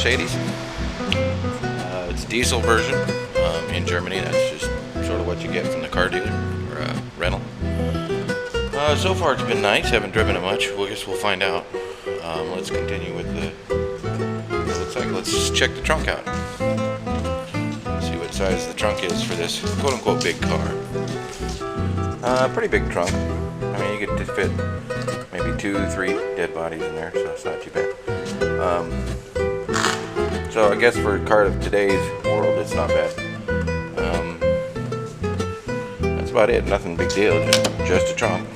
Mercedes. It's a diesel version in Germany. That's just sort of what you get from the car dealer or rental. So far it's been nice. Haven't driven it much. I guess we'll find out. Let's continue with the. Looks like let's just check the trunk out. See what size the trunk is for this quote-unquote big car. Pretty big trunk. I mean, you could fit maybe 2-3 dead bodies in there, so it's not too bad. So I guess for a car of today's world, it's not bad. That's about it. Nothing big deal. Just a trunk.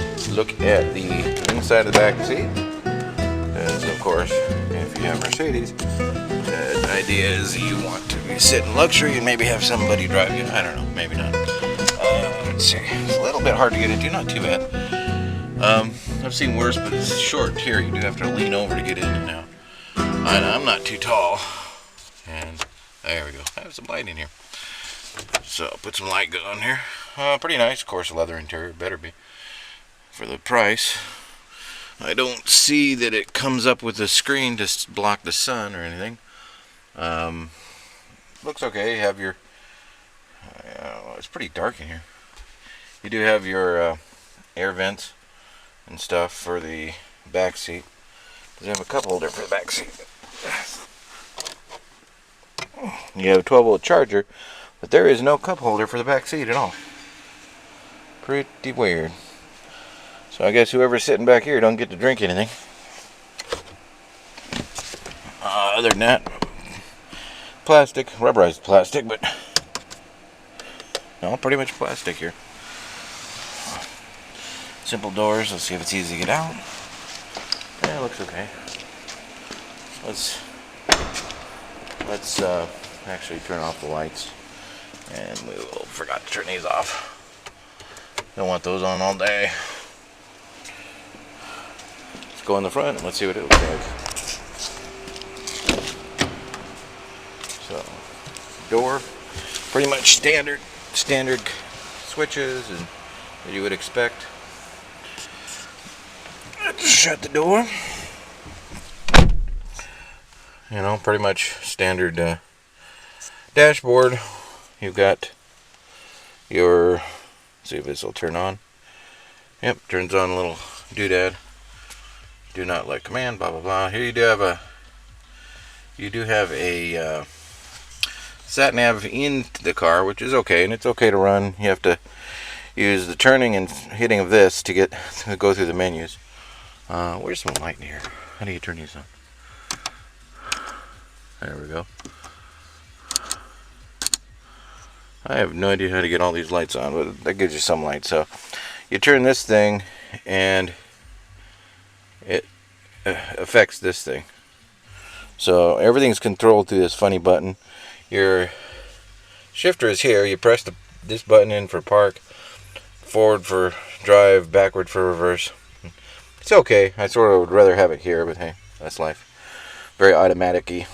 Let's look at the inside of the back seat. Because of course, if you have Mercedes, the idea is you want to sit in luxury and maybe have somebody drive you. I don't know, maybe not. Let's see. It's a little bit hard to get into, not too bad. I've seen worse, but it's short here. You do have to lean over to get in now. I'm not too tall. And there we go. I have some light in here. So I'll put some light on here. Pretty nice, of course, leather interior. Better be. For the price. I don't see that it comes up with a screen to block the sun or anything. Looks okay. You have your it's pretty dark in here. You do have your air vents and stuff for the back seat. They have a cup holder for the back seat. You have a 12-volt charger, but there is no cup holder for the back seat at all. Pretty weird. So I guess whoever's sitting back here don't get to drink anything. Other than that, plastic, rubberized plastic, but no, pretty much plastic here. Simple doors. Let's see if it's easy to get out. Yeah, it looks okay. Let's actually turn off the lights, and we will forgot to turn these off. Don't want those on all day. Let's go in the front and let's see what it looks like. So, door, pretty much standard switches and that you would expect. Let's shut the door. You know, pretty much standard dashboard. You've got your, let's see if this will turn on. Yep, turns on a little doodad. Do not let command, blah blah blah. Here you do have a sat nav in the car, which is okay, and it's okay to run. You have to use the turning and hitting of this to go through the menus. Where's some light in here? How do you turn these on? There we go. I have no idea how to get all these lights on, but that gives you some light. So you turn this thing and it affects this thing. So everything's controlled through this funny button. Your shifter is here. You press this button in for park, forward for drive, backward for reverse. It's okay. I sort of would rather have it here, but hey, that's life. Very automatic-y.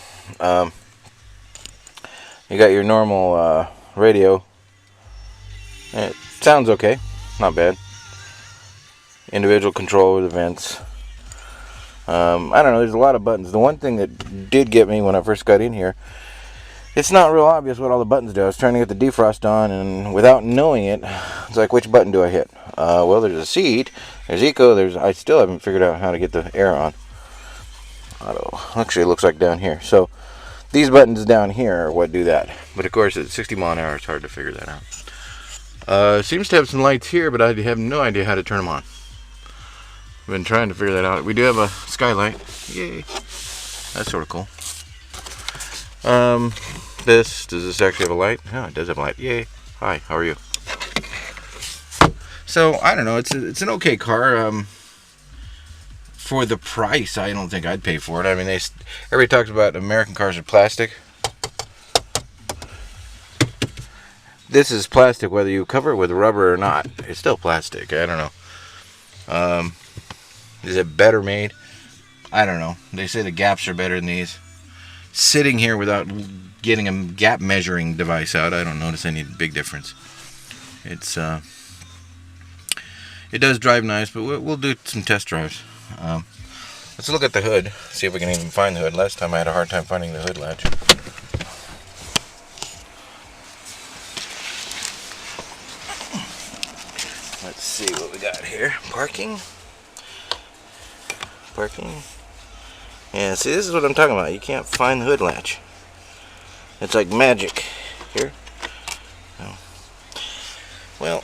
You got your normal radio. It sounds okay. Not bad. Individual control with the vents. I don't know. There's a lot of buttons. The one thing that did get me when I first got in here, it's not real obvious what all the buttons do. I was trying to get the defrost on, and without knowing it, it's like, which button do I hit? Well, there's a seat, there's eco, I still haven't figured out how to get the air on. Auto. Actually, it looks like down here. So, these buttons down here are what do that. But of course, at 60 mile an hour, it's hard to figure that out. Seems to have some lights here, but I have no idea how to turn them on. I've been trying to figure that out. We do have a skylight. Yay. That's sort of cool. Does this actually have a light? Oh, it does have a light. Yay. Hi, how are you? So, I don't know. It's an okay car. For the price, I don't think I'd pay for it. I mean, everybody talks about American cars are plastic. This is plastic whether you cover it with rubber or not. It's still plastic. I don't know. Is it better made? I don't know. They say the gaps are better than these. Sitting here without getting a gap measuring device out, I don't notice any big difference. It does drive nice, but we'll do some test drives. Let's look at the hood, see if we can even find the hood. Last time I had a hard time finding the hood latch. Let's see what we got here. Parking. Yeah, see, this is what I'm talking about. You can't find the hood latch. It's like magic. Here. Oh. Well,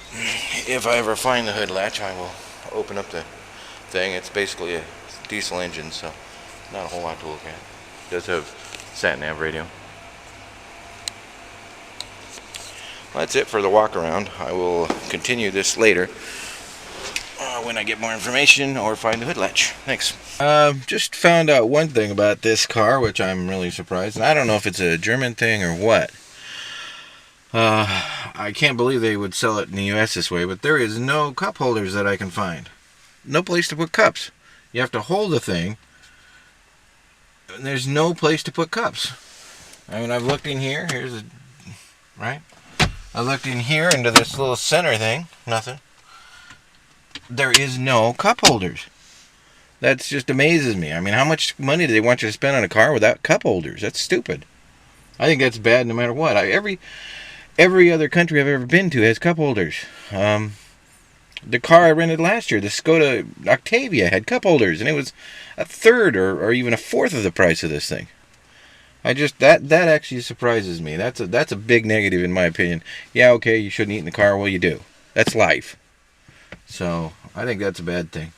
if I ever find the hood latch, I will open up the thing. It's basically a diesel engine, so not a whole lot to look at. It does have sat-nav radio. Well, that's it for the walk around. I will continue this later when I get more information or find the hood latch. Thanks. Just found out one thing about this car, which I'm really surprised. And I don't know if it's a German thing or what. I can't believe they would sell it in the US this way, but there is no cup holders that I can find. No place to put cups. You have to hold the thing, and there's no place to put cups. I mean, I've looked in here. Right? I looked in here into this little center thing. Nothing. There is no cup holders. That just amazes me. I mean, how much money do they want you to spend on a car without cup holders? That's stupid. I think that's bad no matter what. Every other country I've ever been to has cup holders. The car I rented last year, the Skoda Octavia, had cup holders, and it was a third or even a fourth of the price of this thing. That actually surprises me. That's a big negative in my opinion. Yeah, okay, you shouldn't eat in the car. Well, you do. That's life. So I think that's a bad thing.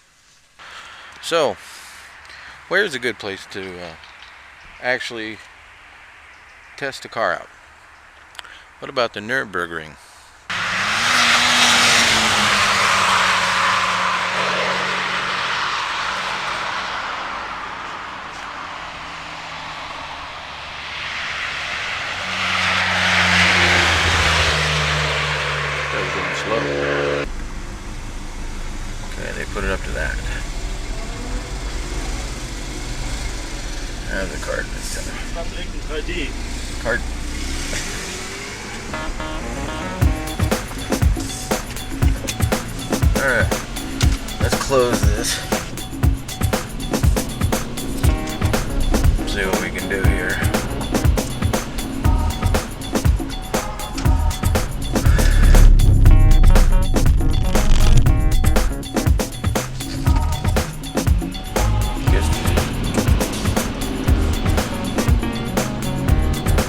So, where's a good place to actually test a car out? What about the Nürburgring? Okay, they put it up to that. There's a card this time. Card. Alright, let's close this. See what we can do here.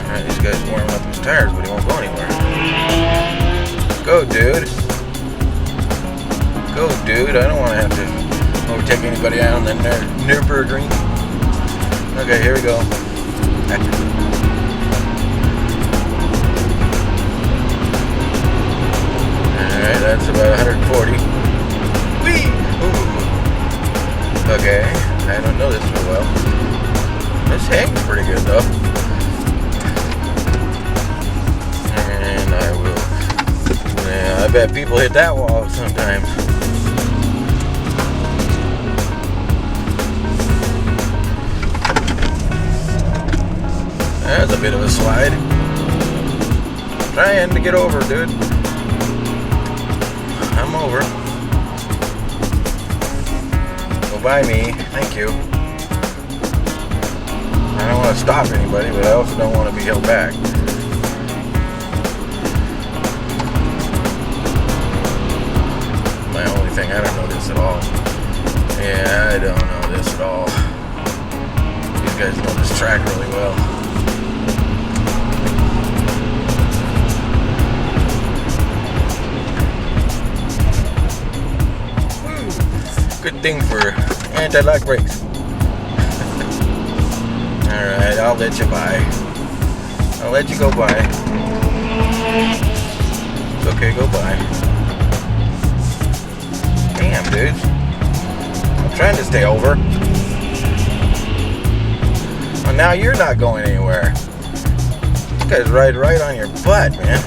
Alright, this guy's warming up his tires, but he won't go anywhere. Go, dude. Go, dude. I don't want to have to overtake anybody out on the Nürburgring. Okay, here we go. Alright, that's about 140. Whee! Ooh. Okay, I don't know this real well. This hangs pretty good, though. And I will... Yeah, I bet people hit that wall sometimes. That's a bit of a slide. Trying to get over, dude. I'm over. Go by me. Thank you. I don't want to stop anybody, but I also don't want to be held back. My only thing, I don't know this at all. Yeah, I don't know this at all. These guys know this track really well. Good thing for anti-lock brakes. Alright, I'll let you by. I'll let you go by. It's okay, go by. Damn, dude. I'm trying to stay over. Well, now you're not going anywhere. This guy's right on your butt, man.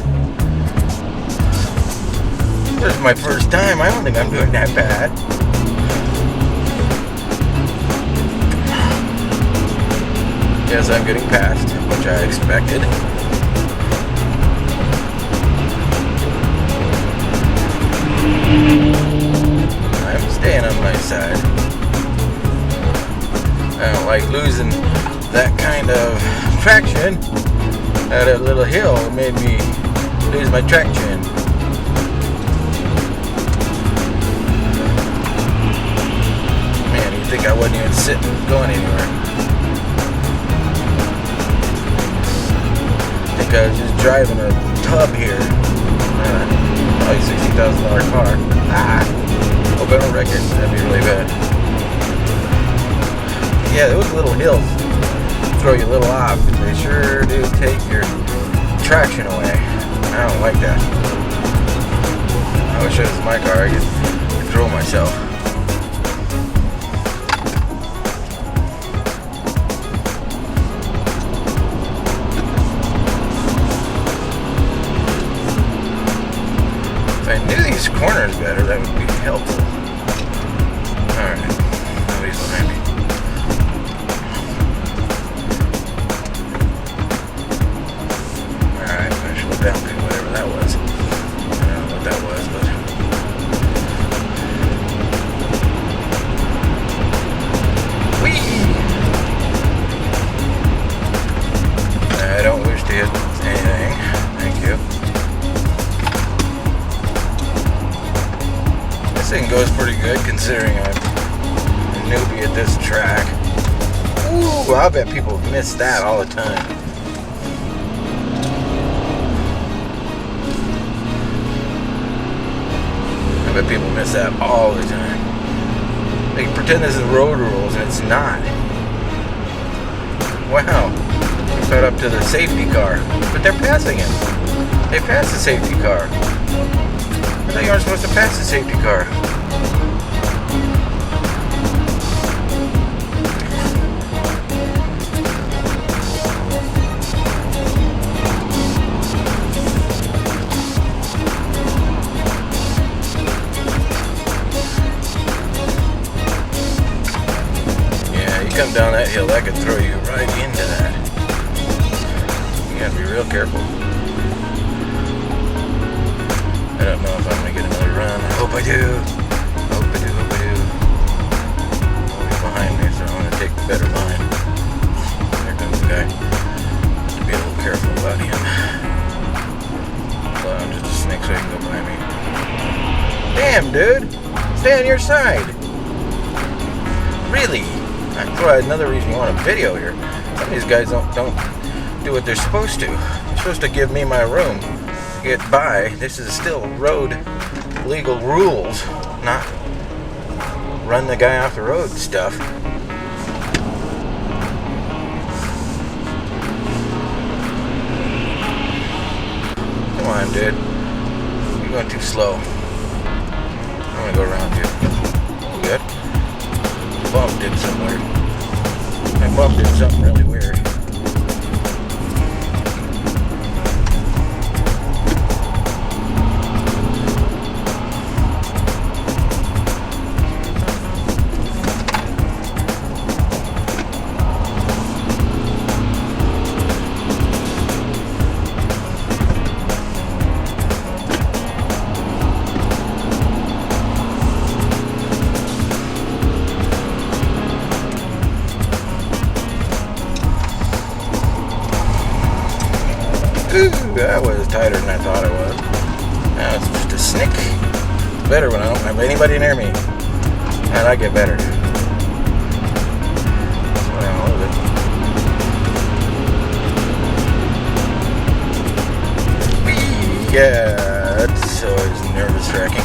This is my first time. I don't think I'm doing that bad. Yes, I'm getting past, which I expected. I'm staying on my side. I don't like losing that kind of traction at a little hill. It made me lose my traction. Man, you'd think I wasn't even sitting going anywhere. I think I was just driving a tub here. Probably $60,000 car. Hope I don't wreck it. That'd be really bad. Yeah, those little hills throw you a little off. They sure do take your traction away. I don't like that. I wish it was my car. I could control myself. If I knew these corners better, that would be helpful. Alright. Nobody's behind me. Alright, I should look down to whatever that was. I don't know what that was, but... Whee! I don't wish to hit anything. Thank you. This thing goes pretty good considering I'm a newbie at this track. Ooh, I bet people miss that all the time. I bet people miss that all the time. They pretend this is road rules and it's not. Wow. They caught up to the safety car. But they're passing it. They passed the safety car. I thought you weren't supposed to pass the safety car. Yeah, you come down that hill, that could throw you right into that. You gotta be real careful. I don't know if I'm going to get another run. I hope I do. Hope I do. He's behind me, so I'm going to take the better line. There comes the guy. To be a little careful about him. Well, I'm just a snake so he can go by me. Damn, dude. Stay on your side. Really? That's probably another reason you want a video here. Some of these guys don't do what they're supposed to. They're supposed to give me my room. Get by. This is still road legal rules, not run the guy off the road stuff. Come on, dude. You're going too slow. I'm gonna go around you. Good. Bump did something weird. My bump did something really weird. Ooh, that was tighter than I thought it was. Now it's just a snick. It's better when I don't have anybody near me. And I get better. Well, a little bit. Yeah, that's always nervous wracking.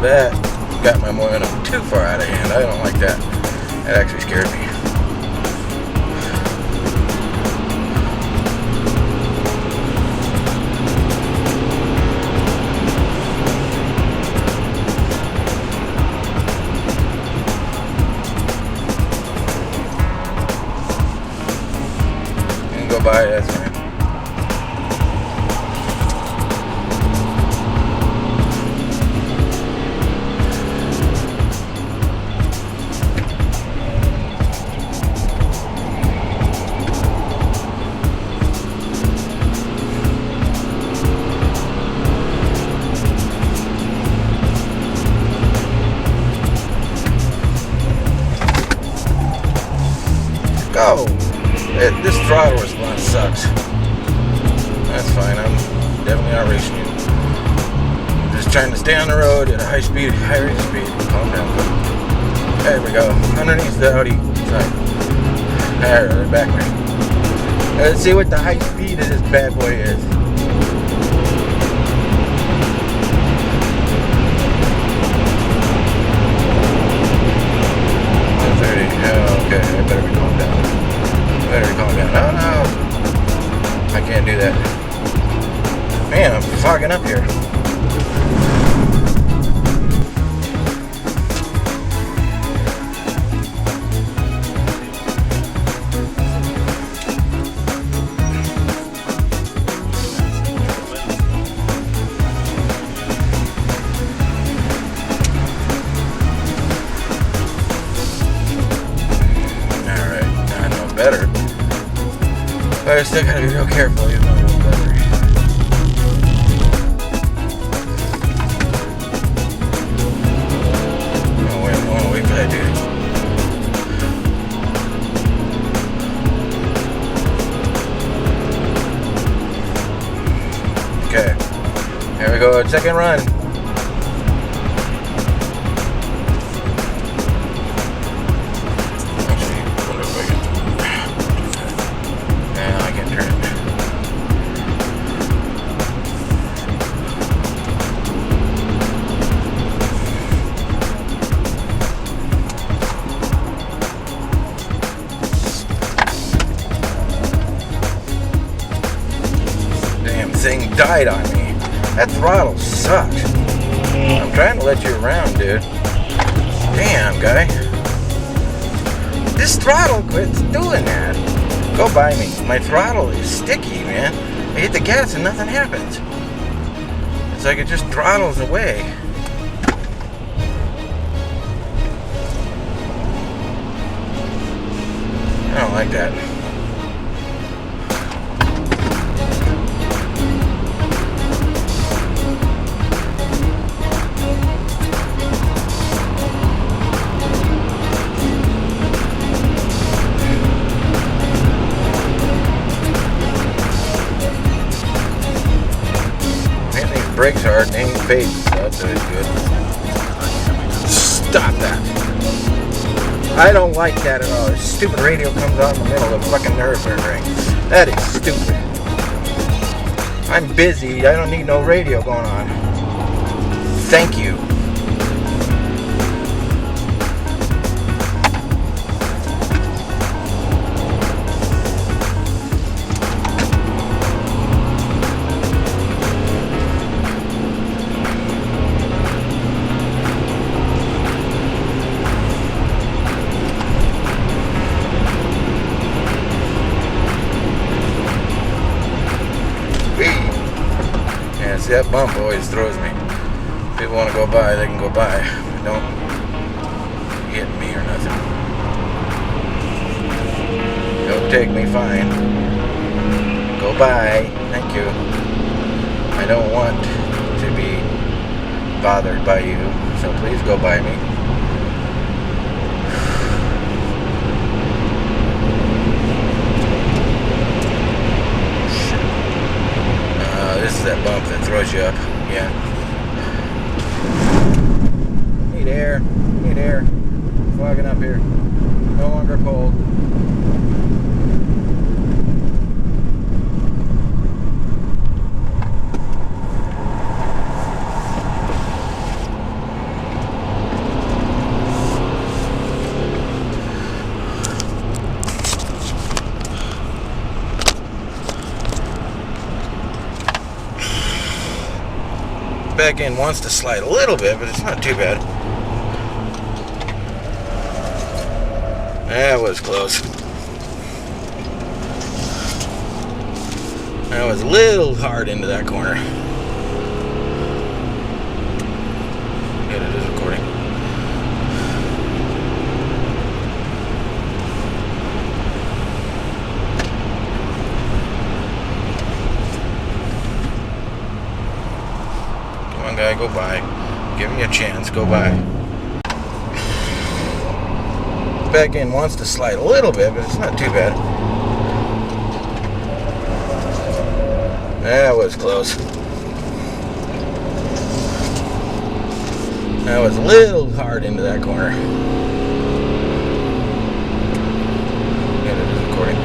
That got my momentum too far out of hand. I don't like that. That actually scared me. You can go by, that's fine. Go! This throttle response sucks. That's fine, I'm definitely not racing you. I'm just trying to stay on the road at a high speed, high rate of speed. Calm down, go. There we go. Underneath the Audi side. There, back way. Let's see what the high speed of this bad boy is. 130. Okay, I better be calm down. Oh no! I can't do that. Man, I'm fogging up here. Better, but I still gotta be real careful even though I'm better. Oh wait, I wanna wait for that dude. Okay, here we go, second run. Thing died on me. That throttle sucks. I'm trying to let you around, dude. Damn, guy. This throttle quits doing that. Go by me. My throttle is sticky, man. I hit the gas and nothing happens. It's like it just throttles away. I don't like that. Brakes hard and ain't fading, so that's good. Stop that. I don't like that at all. This stupid radio comes out in the middle of the fucking Nuremberg. That is stupid. I'm busy. I don't need no radio going on. Thank you. See, that bump always throws me. People want to go by, they can go by. Don't hit me or nothing. Don't take me, fine. Go by. Thank you. I don't want to be bothered by you, so please go by me. This is that bump that throws you up. Yeah. Need air. Need air. Fogging up here. No longer cold. Back end wants to slide a little bit, but it's not too bad. That was close. That was a little hard into that corner. Yeah, it is recording. Guy, go by. Give me a chance. Go by. Back end wants to slide a little bit, but it's not too bad. That was close. That was a little hard into that corner. Yeah, it is recording.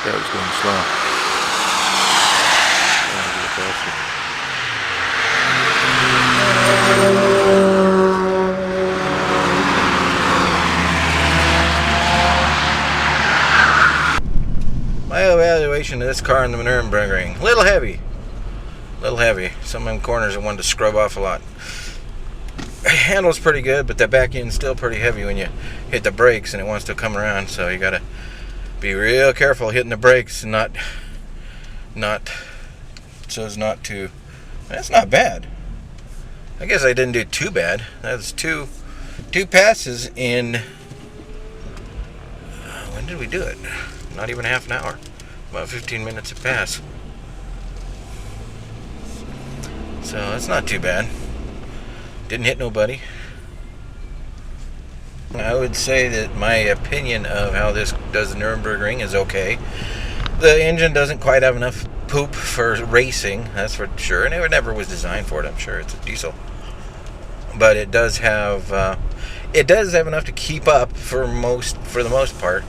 That was going slow. My evaluation of this car in the Nürburgring, little heavy. Some of them corners I wanted to scrub off a lot. The handle's pretty good, but the back end's still pretty heavy when you hit the brakes and it wants to come around, so you gotta be real careful hitting the brakes and not so as not to. That's not bad. I guess I didn't do too bad. That's two passes in. When did we do it? Not even half an hour. About 15 minutes a pass. So that's not too bad. Didn't hit nobody. I would say that my opinion of how this does the Nürburgring is okay. The engine doesn't quite have enough poop for racing, that's for sure, and it never was designed for it. I'm sure it's a diesel, but it does have enough to keep up for the most part.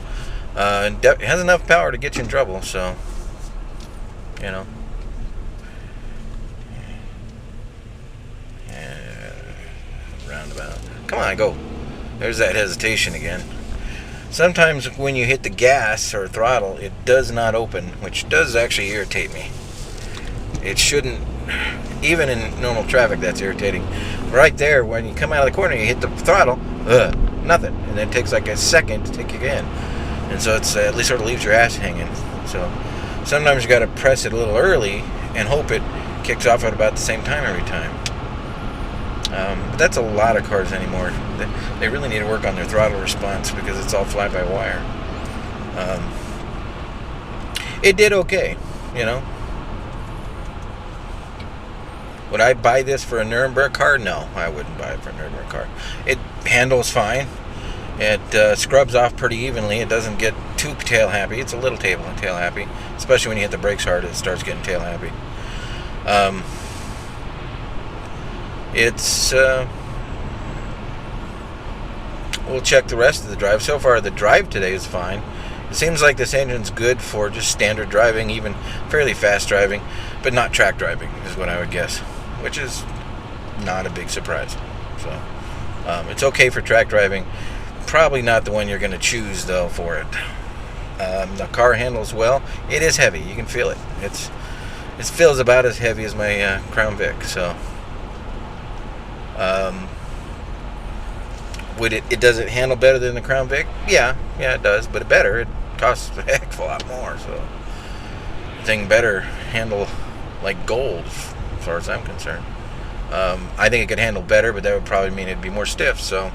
It has enough power to get you in trouble, so you know. Roundabout. Come on, go. There's that hesitation again. Sometimes when you hit the gas or throttle, it does not open, which does actually irritate me. It shouldn't, even in normal traffic, that's irritating. Right there, when you come out of the corner, you hit the throttle, nothing. And then it takes like a second to take you in. And so it's at least sort of leaves your ass hanging. So sometimes you got to press it a little early and hope it kicks off at about the same time every time. But that's a lot of cars anymore. They really need to work on their throttle response because it's all fly-by-wire. It did okay, you know. Would I buy this for a Nuremberg car? No, I wouldn't buy it for a Nuremberg car. It handles fine. It scrubs off pretty evenly. It doesn't get too tail happy. It's a little tail happy, especially when you hit the brakes hard. It starts getting tail happy. We'll check the rest of the drive. So far, the drive today is fine. It seems like this engine's good for just standard driving, even fairly fast driving, but not track driving, is what I would guess, which is not a big surprise. So, it's okay for track driving. Probably not the one you're going to choose, though, for it. The car handles well. It is heavy. You can feel it. It feels about as heavy as my Crown Vic, so... does it handle better than the Crown Vic? Yeah, it does, but it costs a heck of a lot more, so thing better handle like gold as far as I'm concerned. I think it could handle better, but that would probably mean it'd be more stiff, so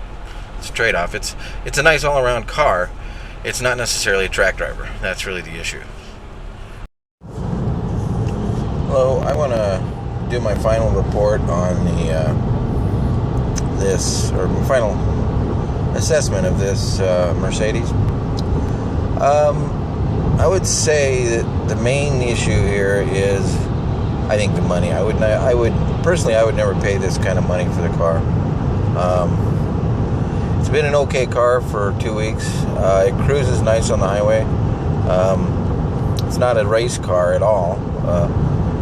it's a trade-off. It's a nice all-around car. It's not necessarily a track driver. That's really the issue. Hello, I want to do my final report on my final assessment of this Mercedes. I would say that the main issue here is, I think, the money. I would never pay this kind of money for the car. It's been an okay car for 2 weeks. It cruises nice on the highway. It's not a race car at all.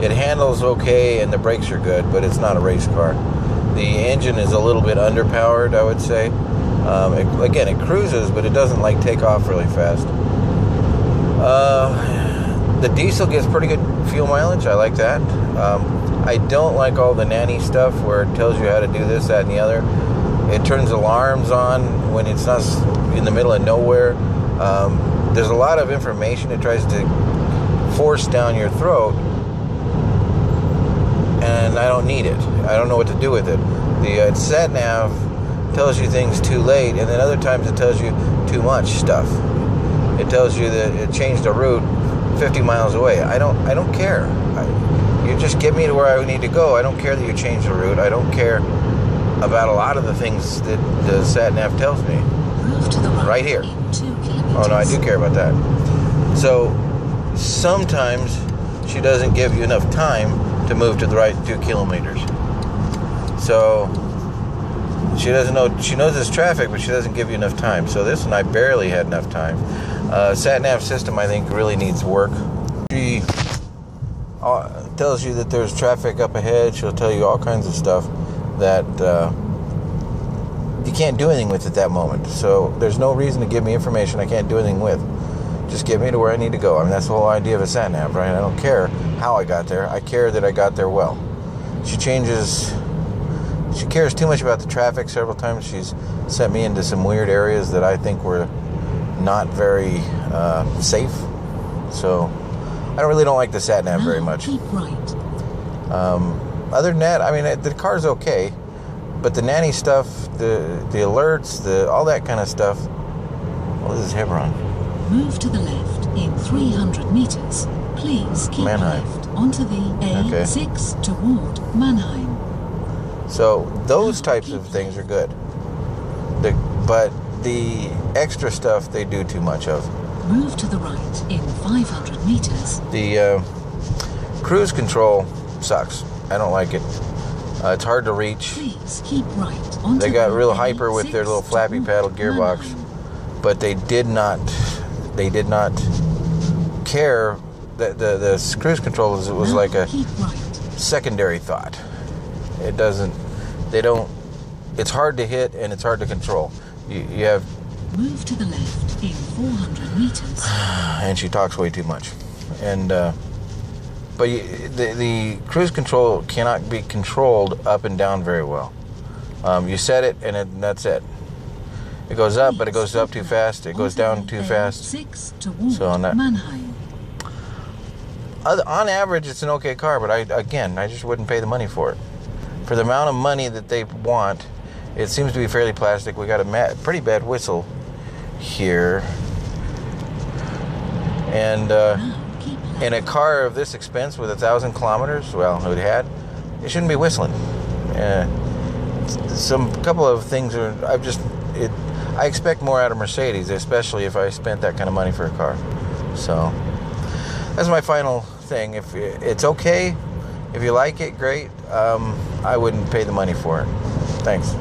It handles okay and the brakes are good, but it's not a race car. The engine is a little bit underpowered, I would say. Again, it cruises, but it doesn't like take off really fast. The diesel gets pretty good fuel mileage. I like that. I don't like all the nanny stuff where it tells you how to do this, that, and the other. It turns alarms on when it's not in the middle of nowhere. There's a lot of information it tries to force down your throat, and I don't need it. I don't know what to do with it. The sat nav tells you things too late, and then other times it tells you too much stuff. It tells you that it changed the route 50 miles away. I don't care. You just get me to where I need to go. I don't care that you changed the route. I don't care about a lot of the things that the sat-nav tells me. Move to the right here. 2 kilometers. Oh no, I do care about that. So sometimes she doesn't give you enough time to move to the right 2 kilometers. So she doesn't know. She knows there's traffic, but she doesn't give you enough time. So this one, I barely had enough time. Sat-nav system, I think, really needs work. She tells you that there's traffic up ahead. She'll tell you all kinds of stuff that you can't do anything with at that moment. So there's no reason to give me information I can't do anything with. Just get me to where I need to go. I mean, that's the whole idea of a sat-nav, right? I don't care how I got there. I care that I got there well. She cares too much about the traffic. Several times she's sent me into some weird areas that I think were not very safe. So I really don't like the sat-nav very much. Keep right. Other than that, I mean, the car's okay, but the nanny stuff, the alerts, all that kind of stuff. Well, this is Hebron. Move to the left in 300 meters. Please keep Mannheim. left onto the A6 toward Mannheim. So those types of things are good. But the extra stuff they do too much of. Move to the right in 500 meters. The cruise control sucks. I don't like it. It's hard to reach. Please keep right onto They got the real hyper with their little A6 flappy paddle toward gearbox, Mannheim. but they did not care that the cruise control was Now like a keep right. secondary thought. It's hard to hit and it's hard to control. You have, Move to the left in 400 meters. and she talks way too much. And but the cruise control cannot be controlled up and down very well. You set it and that's it. It goes up, but it goes up too fast. It goes down too fast. So on that- Mannheim. On average, it's an okay car, but I just wouldn't pay the money for it. For the amount of money that they want, it seems to be fairly plastic. We got a pretty bad whistle here. And Now keep left. in a car of this expense with 1,000 kilometers, well, it shouldn't be whistling. Couple of things are, I expect more out of Mercedes, especially if I spent that kind of money for a car. So that's my final thing. If it's okay, if you like it, great. I wouldn't pay the money for it. Thanks.